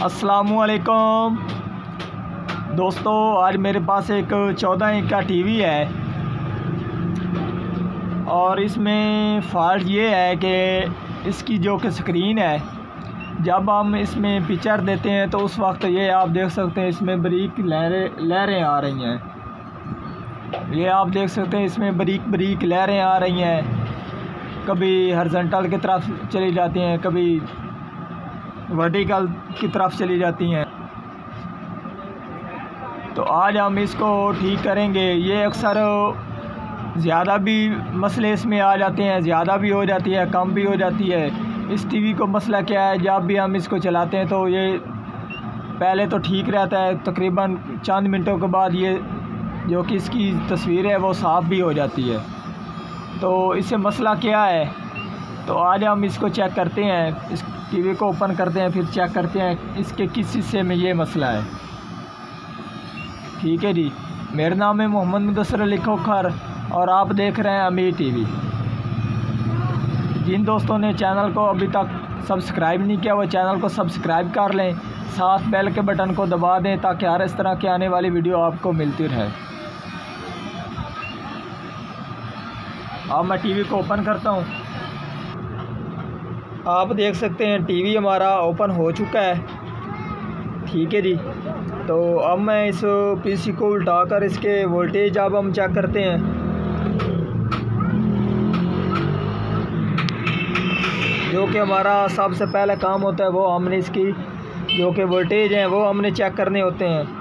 अस्सलामुअलैकुम दोस्तों, आज मेरे पास एक 14 इंच का टीवी है और इसमें फ़ॉल्ट ये है कि इसकी जो कि स्क्रीन है, जब हम इसमें पिक्चर देते हैं तो उस वक्त ये आप देख सकते हैं इसमें बारीक लहरें आ रही हैं। ये आप देख सकते हैं इसमें बारीक लहरें आ रही हैं, कभी हॉरिजॉन्टल की तरफ चली जाती हैं, कभी वर्टिकल की तरफ चली जाती हैं। तो आज हम इसको ठीक करेंगे। ये अक्सर ज़्यादा भी मसले इसमें आ जाते हैं, ज़्यादा भी हो जाती है, कम भी हो जाती है। इस टीवी को मसला क्या है, जब भी हम इसको चलाते हैं तो ये पहले तो ठीक रहता है, तकरीबन चंद मिनटों के बाद ये जो कि इसकी तस्वीर है वो साफ़ भी हो जाती है। तो इससे मसला क्या है, तो आज हम इसको चेक करते हैं। इस टीवी को ओपन करते हैं, फिर चेक करते हैं इसके किस हिस्से में ये मसला है। ठीक है जी, मेरा नाम है मोहम्मद मुदस्सिर अली खोखर और आप देख रहे हैं अमीर टीवी। जिन दोस्तों ने चैनल को अभी तक सब्सक्राइब नहीं किया वो चैनल को सब्सक्राइब कर लें, साथ बेल के बटन को दबा दें ताकि हर इस तरह की आने वाली वीडियो आपको मिलती रहे। अब मैं टीवी को ओपन करता हूँ। आप देख सकते हैं टीवी हमारा ओपन हो चुका है। ठीक है जी, तो अब मैं इस पीसी को उल्टाकर इसके वोल्टेज अब हम चेक करते हैं। जो कि हमारा सबसे पहला काम होता है वो हमने इसकी जो कि वोल्टेज हैं वो हमने चेक करने होते हैं।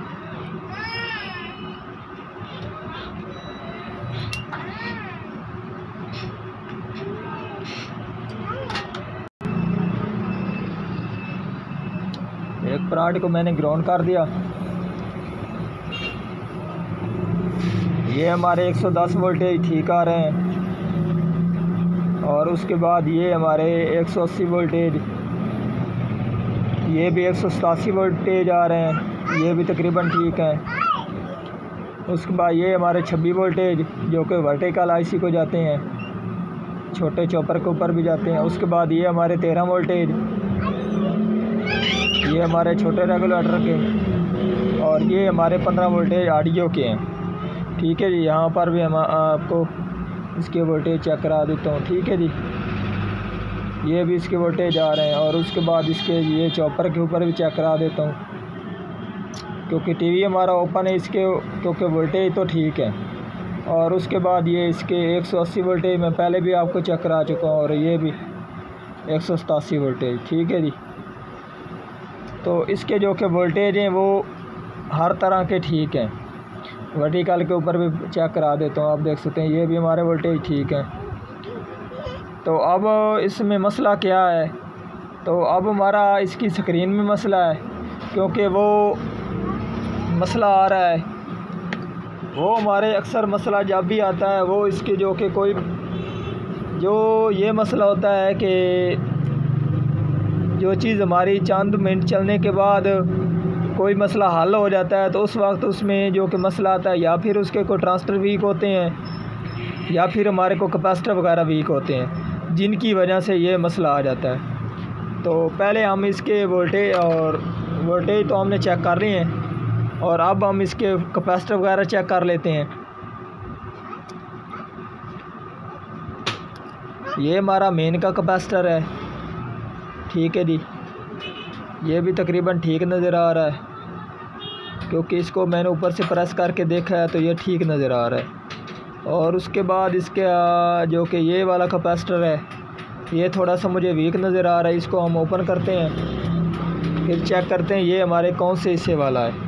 एक पराठ को मैंने ग्राउंड कर दिया। ये हमारे 110 वोल्टेज ठीक आ रहे हैं और उसके बाद ये हमारे 180 वोल्टेज, ये भी 187 वोल्टेज आ रहे हैं, ये भी तकरीबन ठीक हैं। उसके बाद ये हमारे 26 वोल्टेज जो कि वर्टिकल आईसी को जाते हैं, छोटे चॉपर के ऊपर भी जाते हैं। उसके बाद ये हमारे 13 वोल्टेज, ये हमारे छोटे रेगुलेटर के, और ये हमारे 15 वोल्टेज ऑडियो के हैं। ठीक है जी, यहाँ पर भी हम आपको इसके वोल्टेज चेक करा देता हूँ। ठीक है जी, ये भी इसके वोल्टेज आ रहे हैं और उसके बाद इसके ये चॉपर के ऊपर भी चेक करा देता हूँ क्योंकि टीवी हमारा ओपन है इसके, क्योंकि वोल्टेज तो ठीक है। और उसके बाद ये इसके 180 वोल्टेज मैं पहले भी आपको चेक करा चुका हूँ और ये भी 187 वोल्टेज। ठीक है जी, तो इसके जो कि वोल्टेज हैं वो हर तरह के ठीक हैं। वर्टिकल के ऊपर भी चेक करा देता हूँ, आप देख सकते हैं ये भी हमारे वोल्टेज ठीक हैं। तो अब इसमें मसला क्या है, तो अब हमारा इसकी स्क्रीन में मसला है, क्योंकि वो मसला आ रहा है वो हमारे अक्सर मसला जब भी आता है वो इसके जो कि कोई जो ये मसला होता है कि जो चीज़ हमारी चंद मिनट चलने के बाद कोई मसला हल हो जाता है तो उस वक्त उसमें जो कि मसला आता है, या फिर उसके कोई ट्रांजिस्टर वीक होते हैं या फिर हमारे को कैपेसिटर वगैरह वीक होते हैं, जिनकी वजह से ये मसला आ जाता है। तो पहले हम इसके वोल्टेज तो हमने चेक कर लिए हैं और अब हम इसके कैपेसिटर वगैरह चेक कर लेते हैं। ये हमारा मेन का कैपेसिटर है। ठीक है जी, ये भी तकरीबन ठीक नज़र आ रहा है क्योंकि इसको मैंने ऊपर से प्रेस करके देखा है तो ये ठीक नज़र आ रहा है। और उसके बाद इसके जो कि ये वाला कैपेसिटर है ये थोड़ा सा मुझे वीक नज़र आ रहा है। इसको हम ओपन करते हैं, फिर चेक करते हैं ये हमारे कौन से हिस्से वाला है।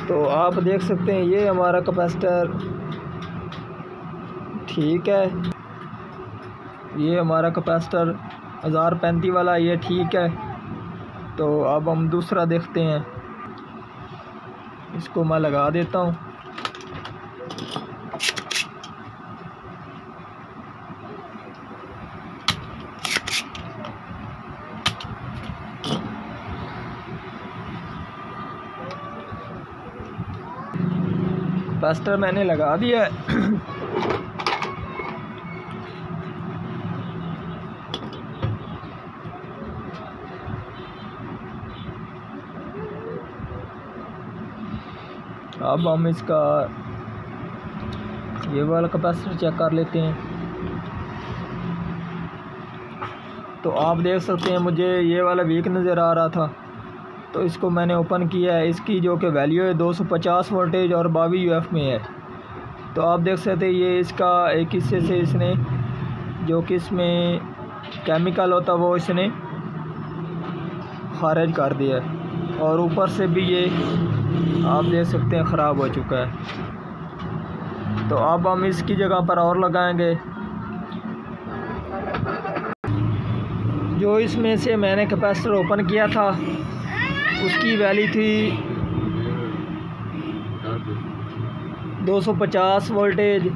तो आप देख सकते हैं ये हमारा कैपेसिटर ठीक है, ये हमारा कैपेसिटर 1035 वाला ये ठीक है। तो अब हम दूसरा देखते हैं, इसको मैं लगा देता हूँ। कैपेसिटर मैंने लगा दिया है। अब हम इसका ये वाला कैपेसिटर चेक कर लेते हैं। तो आप देख सकते हैं मुझे ये वाला वीक नज़र आ रहा था, तो इसको मैंने ओपन किया है। इसकी जो कि वैल्यू है 250 वोल्टेज और 22 UF में है। तो आप देख सकते हैं ये इसका एक हिस्से से इसने जो कि इसमें केमिकल होता वो इसने खारिज कर दिया है, और ऊपर से भी ये आप देख सकते हैं ख़राब हो चुका है। तो अब हम इसकी जगह पर और लगाएंगे। जो इसमें से मैंने कैपेसिटर ओपन किया था उसकी वैल्यू थी 250 वोल्टेज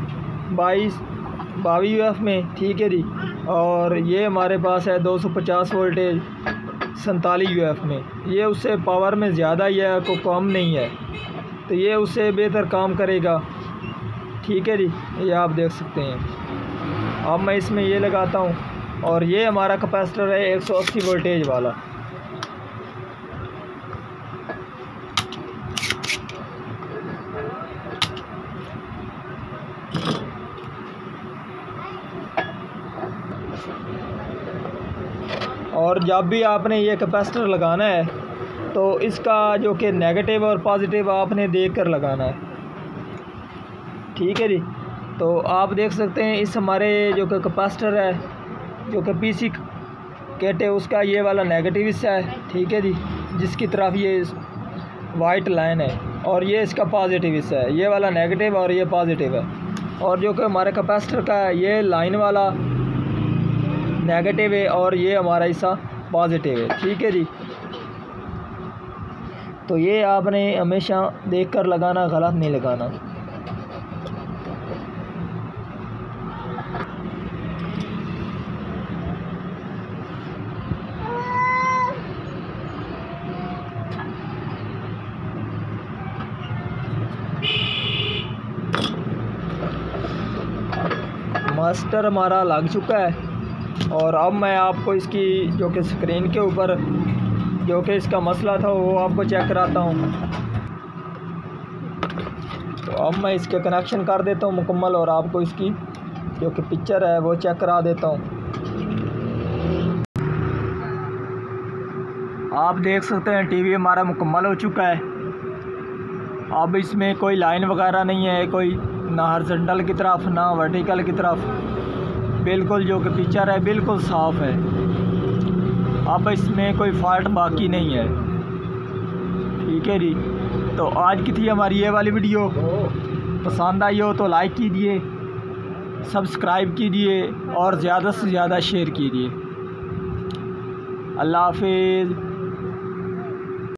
22 UF में, ठीक है जी। और ये हमारे पास है 250 वोल्टेज 47 UF में। ये उससे पावर में ज़्यादा ही है, को कम नहीं है, तो ये उससे बेहतर काम करेगा, ठीक है जी। ये आप देख सकते हैं। अब मैं इसमें ये लगाता हूँ, और ये हमारा कैपेसिटर है 180 वोल्टेज वाला। और जब भी आपने ये कैपेसिटर लगाना है तो इसका जो कि नेगेटिव और पॉजिटिव आपने देख कर लगाना है, ठीक है जी। तो आप देख सकते हैं इस हमारे जो कि कैपेसिटर है जो कि पीसी कहते हैं उसका ये वाला नेगेटिव हिस्सा है, ठीक है जी, जिसकी तरफ ये वाइट लाइन है, और ये इसका पॉजिटिव हिस्सा है, ये वाला नेगेटिव और ये पॉजिटिव है। और जो कि हमारे कैपेसिटर का ये लाइन वाला नेगेटिव है और ये हमारा हिस्सा पॉजिटिव है, ठीक है जी। तो ये आपने हमेशा देखकर लगाना, गलत नहीं लगाना। मास्टर हमारा लग चुका है, और अब मैं आपको इसकी जो कि स्क्रीन के ऊपर जो कि इसका मसला था वो आपको चेक कराता हूँ। तो अब मैं इसके कनेक्शन कर देता हूँ मुकम्मल, और आपको इसकी जो कि पिक्चर है वो चेक करा देता हूँ। आप देख सकते हैं टीवी हमारा मुकम्मल हो चुका है। अब इसमें कोई लाइन वगैरह नहीं है, कोई ना हॉरिजॉन्टल की तरफ ना वर्टिकल की तरफ, बिल्कुल जो कि पिक्चर है बिल्कुल साफ़ है। अब इसमें कोई फॉल्ट बाकी नहीं है, ठीक है जी। तो आज की थी हमारी ये वाली वीडियो। पसंद आई हो तो लाइक कीजिए, सब्सक्राइब कीजिए और ज़्यादा से ज़्यादा शेयर कीजिए। अल्लाह हाफिज़।